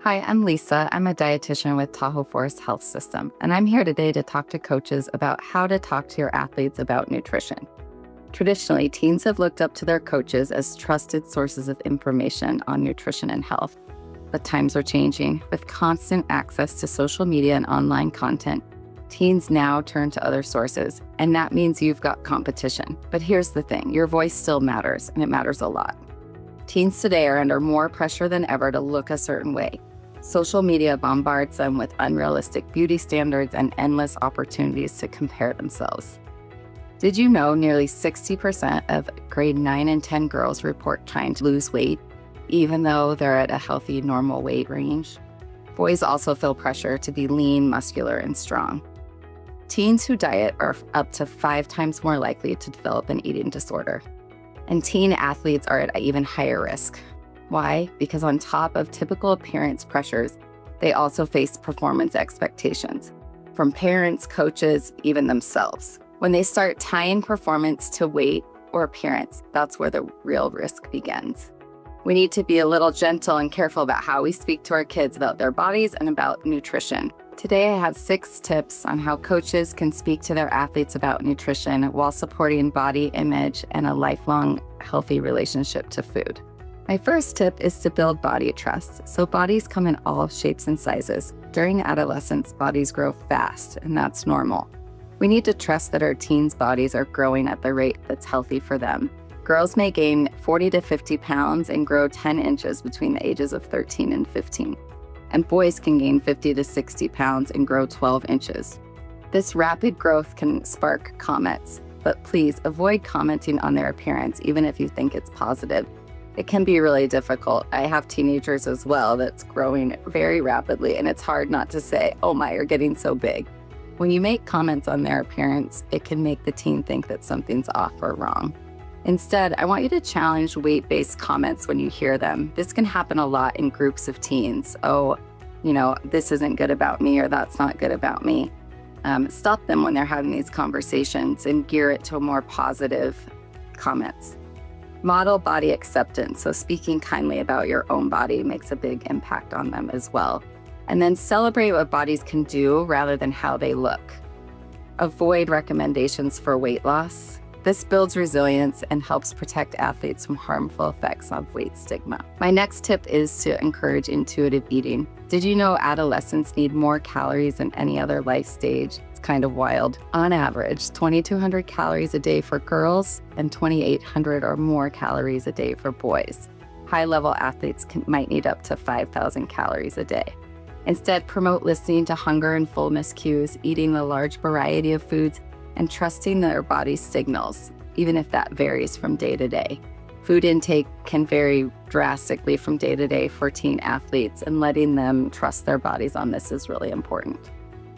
Hi, I'm Lisa. I'm a dietitian with Tahoe Forest Health System, and I'm here today to talk to coaches about how to talk to your athletes about nutrition. Traditionally, teens have looked up to their coaches as trusted sources of information on nutrition and health. But times are changing. With constant access to social media and online content, teens now turn to other sources, and that means you've got competition. But here's the thing, your voice still matters, and it matters a lot. Teens today are under more pressure than ever to look a certain way. Social media bombards them with unrealistic beauty standards and endless opportunities to compare themselves. Did you know nearly 60% of grade 9 and 10 girls report trying to lose weight, even though they're at a healthy, normal weight range? Boys also feel pressure to be lean, muscular, and strong. Teens who diet are up to 5 times more likely to develop an eating disorder. And teen athletes are at even higher risk. Why? Because on top of typical appearance pressures, they also face performance expectations from parents, coaches, even themselves. When they start tying performance to weight or appearance, that's where the real risk begins. We need to be a little gentle and careful about how we speak to our kids about their bodies and about nutrition. Today, I have 6 tips on how coaches can speak to their athletes about nutrition while supporting body image and a lifelong healthy relationship to food. My first tip is to build body trust. So bodies come in all shapes and sizes. During adolescence, bodies grow fast, and that's normal. We need to trust that our teens' bodies are growing at the rate that's healthy for them. Girls may gain 40 to 50 pounds and grow 10 inches between the ages of 13 and 15. And boys can gain 50 to 60 pounds and grow 12 inches. This rapid growth can spark comments, but please avoid commenting on their appearance, even if you think it's positive. It can be really difficult. I have teenagers as well that's growing very rapidly, and it's hard not to say, oh my, you're getting so big. When you make comments on their appearance, it can make the teen think that something's off or wrong. Instead, I want you to challenge weight-based comments when you hear them. This can happen a lot in groups of teens. Oh, this isn't good about me, or that's not good about me. Stop them when they're having these conversations and gear it to more positive comments. Model body acceptance, so speaking kindly about your own body makes a big impact on them as well. And then celebrate what bodies can do rather than how they look. Avoid recommendations for weight loss. This builds resilience and helps protect athletes from harmful effects of weight stigma. My next tip is to encourage intuitive eating. Did you know adolescents need more calories than any other life stage? It's kind of wild. On average, 2,200 calories a day for girls and 2,800 or more calories a day for boys. High-level athletes might need up to 5,000 calories a day. Instead, promote listening to hunger and fullness cues, eating a large variety of foods, and trusting their body's signals, even if that varies from day to day. Food intake can vary drastically from day to day for teen athletes, and letting them trust their bodies on this is really important.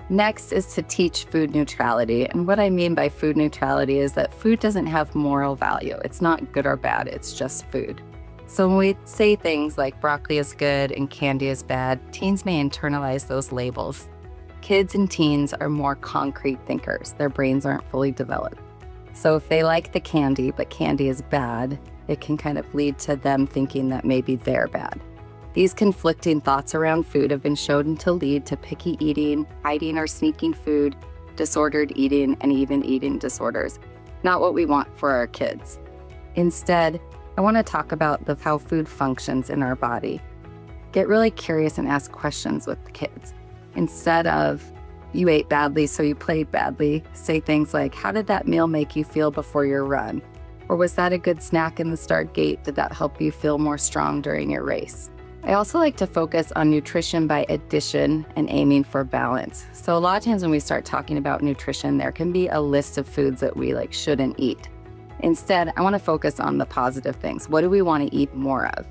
Next is to teach food neutrality. And what I mean by food neutrality is that food doesn't have moral value. It's not good or bad, it's just food. So when we say things like broccoli is good and candy is bad, teens may internalize those labels. Kids and teens are more concrete thinkers. Their brains aren't fully developed. So if they like the candy, but candy is bad, it can kind of lead to them thinking that maybe they're bad. These conflicting thoughts around food have been shown to lead to picky eating, hiding or sneaking food, disordered eating, and even eating disorders. Not what we want for our kids. Instead, I want to talk about how food functions in our body. Get really curious and ask questions with the kids. Instead of, you ate badly, so you played badly, say things like, how did that meal make you feel before your run? Or was that a good snack in the start gate? Did that help you feel more strong during your race? I also like to focus on nutrition by addition and aiming for balance. So a lot of times when we start talking about nutrition, there can be a list of foods that we shouldn't eat. Instead, I want to focus on the positive things. What do we want to eat more of?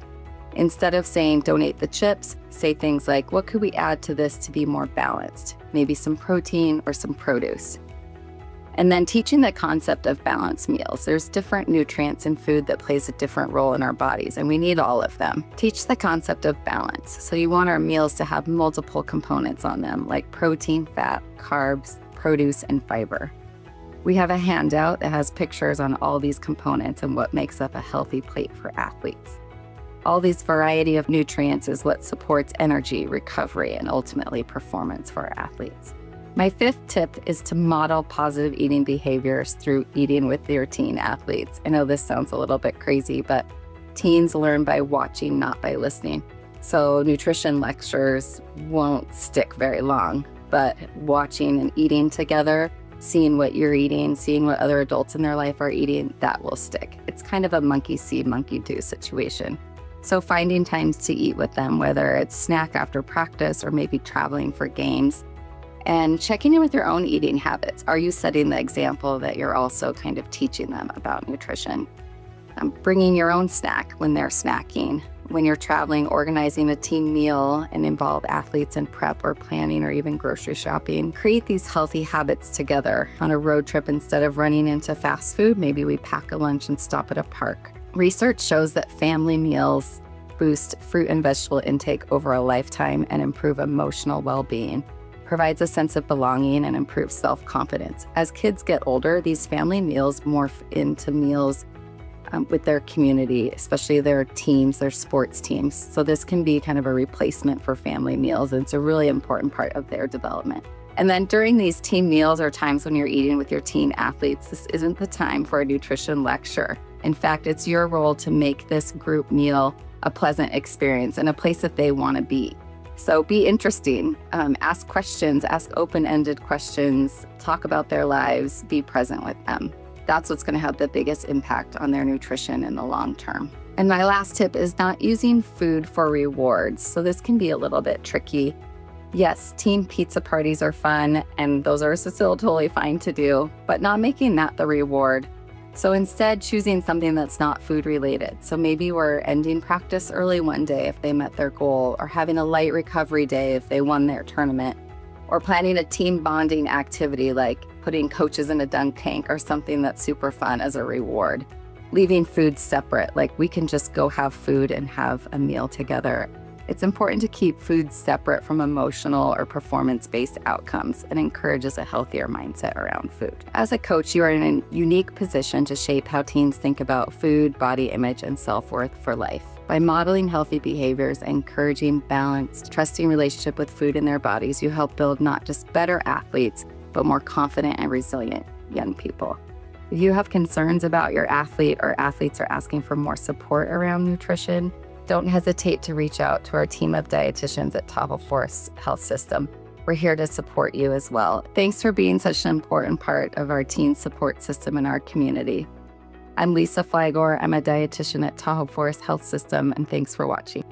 Instead of saying, don't eat the chips, say things like, what could we add to this to be more balanced? Maybe some protein or some produce. And then teaching the concept of balanced meals. There's different nutrients in food that plays a different role in our bodies, and we need all of them. Teach the concept of balance. So you want our meals to have multiple components on them, like protein, fat, carbs, produce, and fiber. We have a handout that has pictures on all these components and what makes up a healthy plate for athletes. All these variety of nutrients is what supports energy, recovery, and ultimately performance for our athletes. My fifth tip is to model positive eating behaviors through eating with your teen athletes. I know this sounds a little bit crazy, but teens learn by watching, not by listening. So nutrition lectures won't stick very long, but watching and eating together, seeing what you're eating, seeing what other adults in their life are eating, that will stick. It's kind of a monkey see, monkey do situation. So finding times to eat with them, whether it's snack after practice or maybe traveling for games, and checking in with your own eating habits. Are you setting the example that you're also kind of teaching them about nutrition? Bringing your own snack when they're snacking. When you're traveling, organizing a team meal and involve athletes in prep or planning or even grocery shopping. Create these healthy habits together. On a road trip, instead of running into fast food, maybe we pack a lunch and stop at a park. Research shows that family meals boost fruit and vegetable intake over a lifetime and improve emotional well-being. Provides a sense of belonging and improves self-confidence. As kids get older, these family meals morph into meals with their community, especially their teams, their sports teams. So this can be kind of a replacement for family meals, and it's a really important part of their development. And then during these team meals or times when you're eating with your teen athletes, this isn't the time for a nutrition lecture. In fact, it's your role to make this group meal a pleasant experience and a place that they want to be. So be interesting, ask questions, ask open-ended questions, talk about their lives, be present with them. That's what's going to have the biggest impact on their nutrition in the long term. And my last tip is not using food for rewards. So this can be a little bit tricky. Yes, team pizza parties are fun, and those are still totally fine to do, but not making that the reward. So instead, choosing something that's not food related. So maybe we're ending practice early one day if they met their goal, or having a light recovery day if they won their tournament, or planning a team bonding activity like putting coaches in a dunk tank or something that's super fun as a reward. Leaving food separate, like we can just go have food and have a meal together. It's important to keep food separate from emotional or performance-based outcomes and encourages a healthier mindset around food. As a coach, you are in a unique position to shape how teens think about food, body image, and self-worth for life. By modeling healthy behaviors and encouraging balanced, trusting relationship with food in their bodies, you help build not just better athletes, but more confident and resilient young people. If you have concerns about your athlete or athletes are asking for more support around nutrition, don't hesitate to reach out to our team of dietitians at Tahoe Forest Health System. We're here to support you as well. Thanks for being such an important part of our teen support system in our community. I'm Lisa Flygore. I'm a dietitian at Tahoe Forest Health System, and thanks for watching.